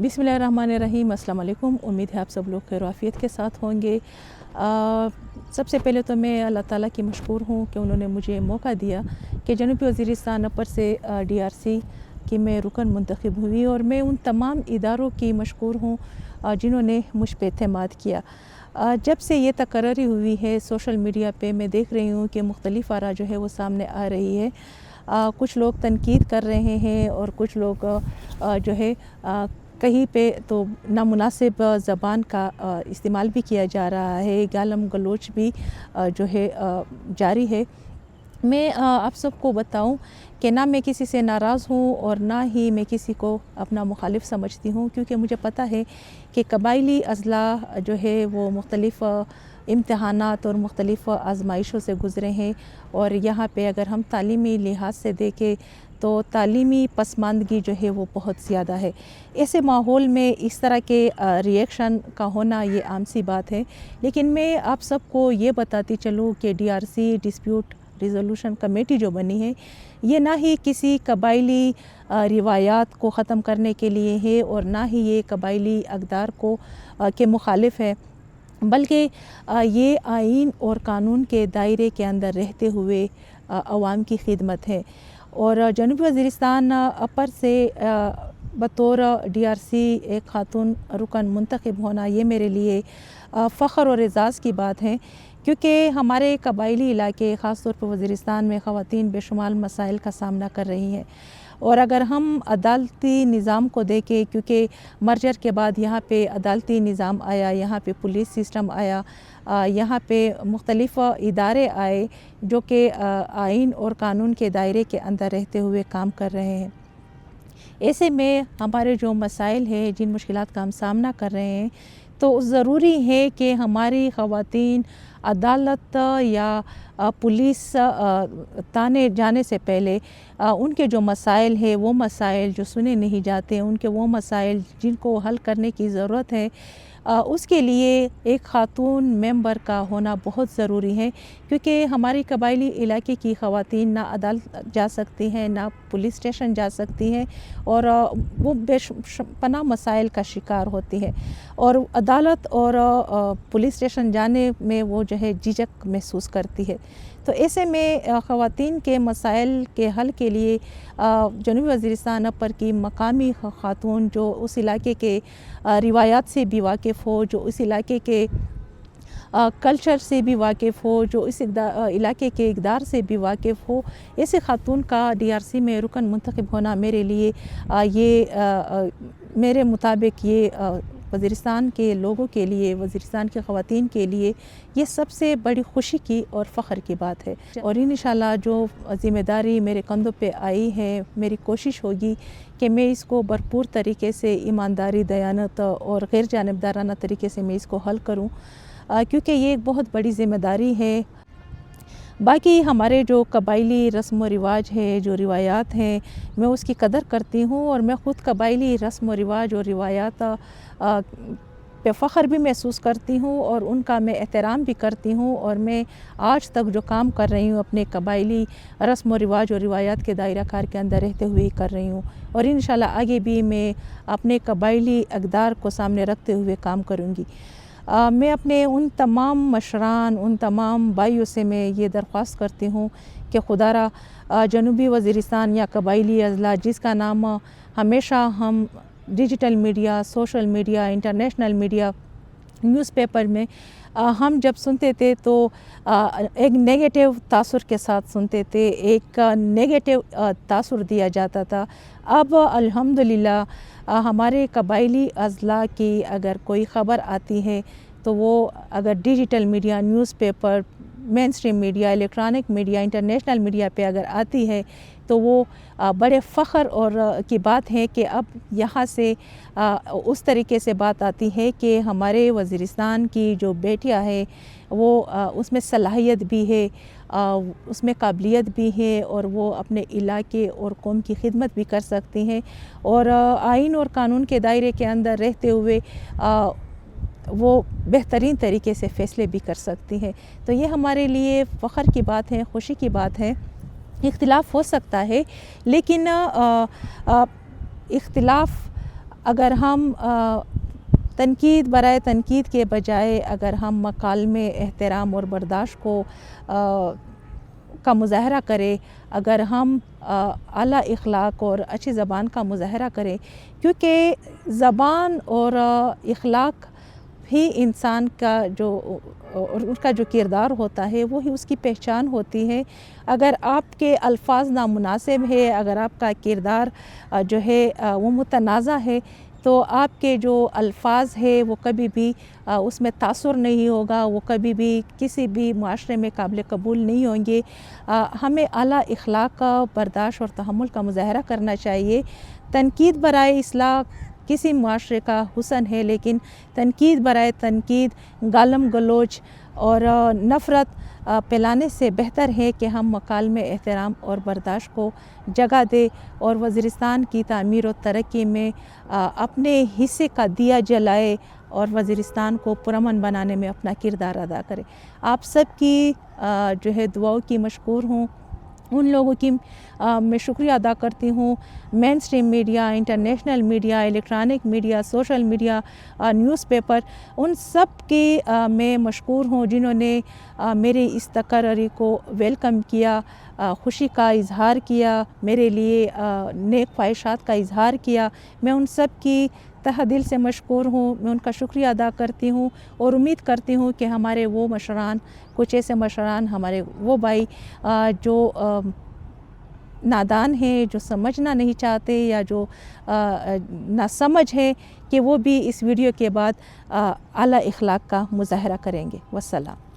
बिस्मिल्लाहिर्रहमानिर्रहीम। अस्सलाम वालेकुम। उम्मीद है आप सब लोग खैर आफियत के साथ होंगे। सबसे पहले तो मैं अल्लाह ताला की मशकूर हूँ कि उन्होंने मुझे मौका दिया कि जनूबी वज़ीरिस्तान अपर से DRC की मैं रुकन मुंतखब हुई, और मैं उन तमाम इदारों की मशकूर हूँ जिन्होंने मुझ पे एतमाद किया। जब से ये तकर्री हुई है सोशल मीडिया पे मैं देख रही हूँ कि मुख्तलिफ़ आरा जो है वो सामने आ रही है। कुछ लोग तनकीद कर रहे हैं और कुछ लोग जो है कहीं पे तो नामुनासिब ज़बान का इस्तेमाल भी किया जा रहा है, गालम गलोच भी जो है जारी है। मैं आप सबको बताऊं कि ना मैं किसी से नाराज़ हूं और ना ही मैं किसी को अपना मुखालिफ समझती हूं, क्योंकि मुझे पता है कि कबायली अज़ला जो है वो मुख्तलिफ़ इम्तहानात और मुख्तलिफ़ आजमाइशों से गुज़रे हैं। और यहाँ पे अगर हम तालीमी लिहाज से देखें तो तालीमी पसमानदगी जो है वो बहुत ज़्यादा है। ऐसे माहौल में इस तरह के रिएक्शन का होना ये आम सी बात है। लेकिन मैं आप सबको ये बताती चलूँ कि DRC डिस्प्यूट रिज़ोल्यूशन कमेटी जो बनी है ये ना ही किसी कबायली रिवायात को ख़त्म करने के लिए है और ना ही ये कबायली अक़दार को के मुखालिफ है, बल्कि ये आइन और कानून के दायरे के अंदर रहते हुए अवाम की खिदमत है। और जनूबी वज़ीरिस्तान अपर से बतौर DRC एक खातून रुकन मुंतखब होना ये मेरे लिए फ़ख्र और एज़ाज़ की बात है, क्योंकि हमारे कबायली इलाके ख़ास तौर पर वज़ीरिस्तान में ख़वातीन बेशुमार मसाइल का सामना कर रही हैं। और अगर हम अदालती निज़ाम को देखें, क्योंकि मर्जर के बाद यहाँ पे अदालती निज़ाम आया, यहाँ पे पुलिस सिस्टम आया, यहाँ पे मुख्तलिफ़ इदारे आए जो कि आइन और कानून के दायरे के अंदर रहते हुए काम कर रहे हैं। ऐसे में हमारे जो मसाइल हैं, जिन मुश्किलात का हम सामना कर रहे हैं, तो ज़रूरी है कि हमारी ख़वातीन अदालत या पुलिस ताने जाने से पहले उनके जो मसाइल है वो मसाइल जो सुने नहीं जाते, उनके वो मसाइल जिनको हल करने की ज़रूरत है, उसके लिए एक ख़ातून मेंबर का होना बहुत ज़रूरी है। क्योंकि हमारी कबायली इलाके की ख़वातीन ना अदालत जा सकती हैं, ना पुलिस स्टेशन जा सकती हैं, और वो बेपनाह मसाइल का शिकार होती है, और अदालत और पुलिस स्टेशन जाने में वो जो है झिझक महसूस करती है। तो ऐसे में ख़वातीन के मसाइल के हल के लिए जनूबी वज़ीरिस्तान अपर की मकामी ख़ातून जो उस इलाके के रिवायात से भी वाकिफ़ हो, जो उस इलाके के कल्चर से भी वाकिफ़ हो, जो इस इलाके के इक़दार से भी वाकिफ़ हो, ऐसे ख़ातून का DRC में रुकन मुंतखब होना मेरे लिए मेरे मुताबिक ये वज़ीरिस्तान के लोगों के लिए, वज़ीरिस्तान के ख़वातीन के लिए ये सबसे बड़ी खुशी की और फ़ख्र की बात है। और इंशाअल्लाह जो ज़िम्मेदारी मेरे कंधों पे आई है, मेरी कोशिश होगी कि मैं इसको भरपूर तरीके से ईमानदारी, दयानत और गैर जानिबदाराना तरीके से मैं इसको हल करूँ, क्योंकि ये एक बहुत बड़ी ज़िम्मेदारी है। बाकी हमारे जो कबायली रस्म व रिवाज है, जो रिवायात हैं, मैं उसकी कदर करती हूँ, और मैं ख़ुद कबायली रस्म व रिवाज और रिवायात पे फ़ख्र भी महसूस करती हूँ और उनका मैं एहतराम भी करती हूँ। और मैं आज तक जो काम कर रही हूँ अपने कबायली रस्म व रिवाज और रिवायात के दायरा कार के अंदर रहते हुए कर रही हूँ, और इंशाअल्लाह आगे भी मैं अपने कबायली अक़दार को सामने रखते हुए काम करूँगी। मैं अपने उन तमाम मशरान, उन तमाम भाइयों से मैं ये दरख्वास्त करती हूँ कि खुदारा जनूबी वज़ीरिस्तान या कबायली अज़ला, जिसका नाम हमेशा हम digital media, social media, international media, newspaper में हम जब सुनते थे तो एक नेगेटिव तासुर के साथ सुनते थे, एक नेगेटिव तासुर दिया जाता था। अब अल्हम्दुलिल्लाह हमारे कबायली अज़ला की अगर कोई ख़बर आती है तो वो अगर digital media, newspaper, main stream media, electronic media, international media पे अगर आती है तो वो बड़े फ़ख्र और की बात है कि अब यहाँ से उस तरीके से बात आती है कि हमारे वज़ीरिस्तान की जो बेटियाँ हैं वो उसमें सलाहियत भी है, उसमें काबिलियत भी है, और वो अपने इलाके और कौम की खिदमत भी कर सकती हैं, और आइन और कानून के दायरे के अंदर रहते हुए वो बेहतरीन तरीके से फ़ैसले भी कर सकती हैं। तो ये हमारे लिए फ़ख्र की बात है, खुशी की बात है। इख्तिलाफ़ हो सकता है, लेकिन इख्तिलाफ़ اگر ہم تنقید برائے تنقید کے بجائے اگر ہم مکالمے احترام اور برداشت کا مظاہرہ کریں، اگر ہم اعلیٰ اخلاق اور اچھی زبان کا مظاہرہ کریں، کیونکہ زبان اور اخلاق ہی انسان کا ان کا جو کردار ہوتا ہے وہی اس کی پہچان ہوتی ہے۔ اگر آپ کے الفاظ نامناسب ہے، اگر آپ کا کردار جو ہے وہ متنازع ہے، تو آپ کے جو الفاظ ہے وہ کبھی بھی اس میں تاثر نہیں ہوگا، وہ کبھی بھی کسی بھی معاشرے میں قابل قبول نہیں ہوں گے۔ ہمیں اعلیٰ اخلاق کا برداشت اور تحمل کا مظاہرہ کرنا چاہیے۔ تنقید برائے اصلاح کسی معاشرے کا حسن ہے، لیکن تنقید برائے تنقید، گالم گلوچ اور نفرت پھیلانے سے بہتر ہے کہ ہم مکالمے احترام اور برداشت کو جگہ دیں اور وزیرستان کی تعمیر و ترقی میں اپنے حصے کا دیا جلائے اور وزیرستان کو پرامن بنانے میں اپنا کردار ادا کرے۔ آپ سب کی جو ہے دعاؤں کی مشکور ہوں۔ ان لوگوں کی میں شکریہ ادا کرتی ہوں، mainstream media, international media, electronic media, social media, newspaper, ان سب کی میں مشکور ہوں جنہوں نے میری اس تقرری کو ویلکم کیا، خوشی کا اظہار کیا، میرے لیے نیک خواہشات کا اظہار کیا۔ میں ان سب کی تہ دل سے مشکور ہوں، میں ان کا شکریہ ادا کرتی ہوں اور امید کرتی ہوں کہ ہمارے وہ مشران، کچھ ایسے مشران، ہمارے وہ بھائی جو نادان ہیں، جو سمجھنا نہیں چاہتے یا جو ناسمجھ ہے، کہ وہ بھی اس ویڈیو کے بعد اعلیٰ اخلاق کا مظاہرہ کریں گے۔ والسلام۔